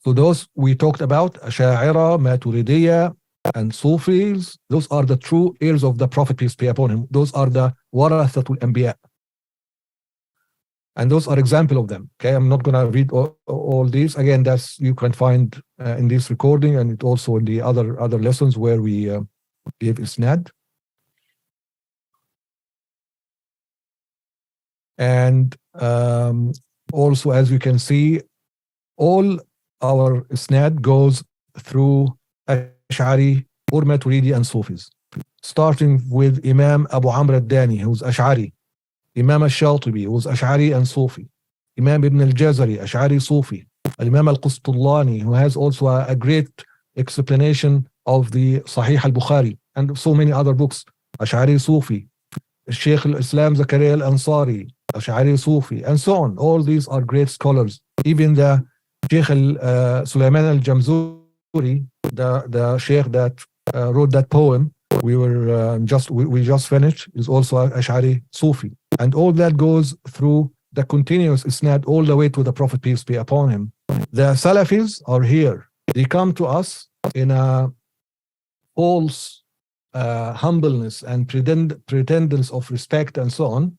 So those we talked about, Ashari, Maturidiyya, and Sufis, those are the true heirs of the Prophet, peace be upon him. Those are the Warathatul Anbiya. And those are example of them. Okay, I'm not going to read all these. Again, that's you can find in this recording, and it also in the other lessons where we give isnad. And also, as you can see, all our isnad goes through Ash'ari or Maturidi and Sufis, starting with Imam Abu Amr al-Dani, who's Ash'ari, Imam al-Shatibi, who's Ash'ari and Sufi, Imam Ibn al-Jazari, Ash'ari Sufi, Imam al-Qustullani, who has also a great explanation of the Sahih al-Bukhari and so many other books, Ash'ari Sufi, Shaykh al-Islam Zakaria al-Ansari, Ash'ari Sufi, and so on. All these are great scholars. Even the Shaykh Sulaiman al-Jamzuri, the Shaykh that wrote that poem we just finished, is also Ash'ari Sufi. And all that goes through the continuous isnad all the way to the Prophet, peace be upon him. The Salafis are here. They come to us in a false humbleness and pretendence of respect and so on,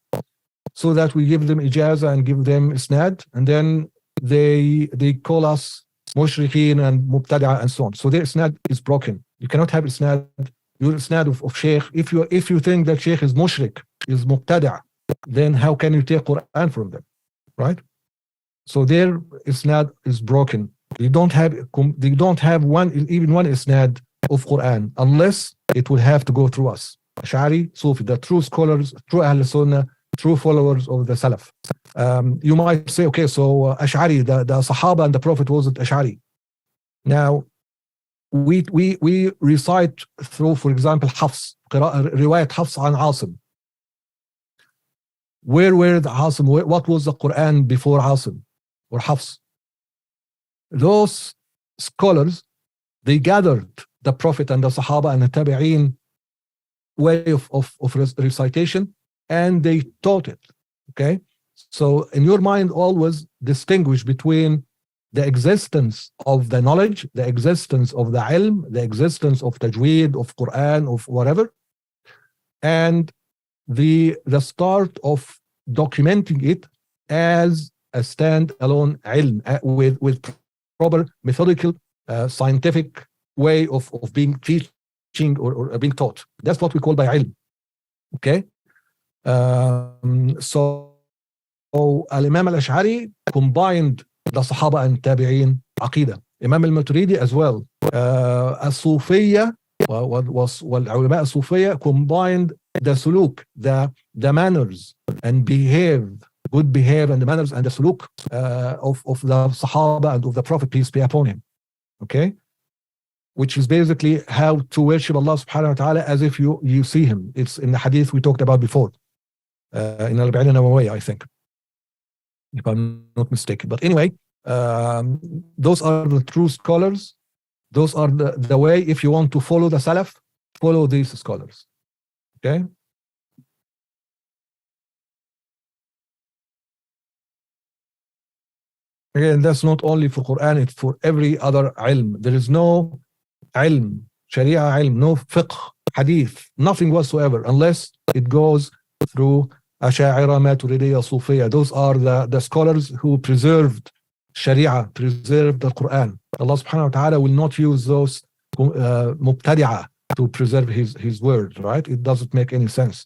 so that we give them ijaza and give them isnad, and then they call us mushrikeen and mubtadi'a and so on. So their isnad is broken. You cannot have isnad, your isnad of Shaykh. If you think that Shaykh is mushrik, is mubtadi'a, then how can you take Quran from them, right? So their isnad is broken. They don't have even one isnad of Quran, unless it will have to go through us. Ash'ari, Sufi, the true scholars, true Ahl Sunnah, true followers of the Salaf. You might say, okay, so Ash'ari, the Sahaba and the Prophet wasn't Ash'ari. Now, we recite through, for example, Hafs, riwayat Hafs an Asim. Where were the Asim? What was the Quran before Asim or Hafs? Those scholars, they gathered the Prophet and the Sahaba and the Tabi'een way of recitation, and they taught it. Okay, so in your mind, always distinguish between the existence of the knowledge, the existence of the ilm, the existence of tajweed, of Quran, of whatever, and the start of documenting it as a standalone ilm with proper methodical scientific way of being teaching or being taught. That's what we call by ilm. Okay, so Al-Imam al-Ash'ari combined the Sahaba and Tabi'een Aqidah. Imam al-Maturidi as well. As-Sufiyya wal-Ulama as-Sufiyya combined the suluk, the manners and good behave and the manners and the suluk of the Sahaba and of the Prophet, peace be upon him. Okay, which is basically how to worship Allah subhanahu wa ta'ala as if you see him. It's in the hadith we talked about before, in Al-Arba'in an-Nawawiyya, I think, if I'm not mistaken. But anyway, those are the true scholars. Those are the way, if you want to follow the Salaf, follow these scholars. Okay? Again, that's not only for Quran, it's for every other ilm. There is no ilm, Sharia ilm, no fiqh, hadith, nothing whatsoever, unless it goes through Ash'ari, Maturidiyya, Sufiyya. Those are the scholars who preserved Sharia, preserved the Quran. Allah subhanahu wa ta'ala will not use those mubtadi'ah to preserve his word, right? It doesn't make any sense.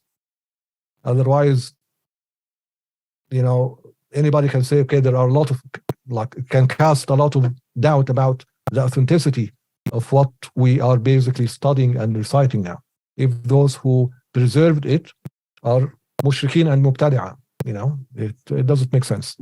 Otherwise, anybody can say, okay, there are a lot of, can cast a lot of doubt about the authenticity of what we are basically studying and reciting now, if those who preserved it are mushrikeen and mubtadi'ah. It doesn't make sense.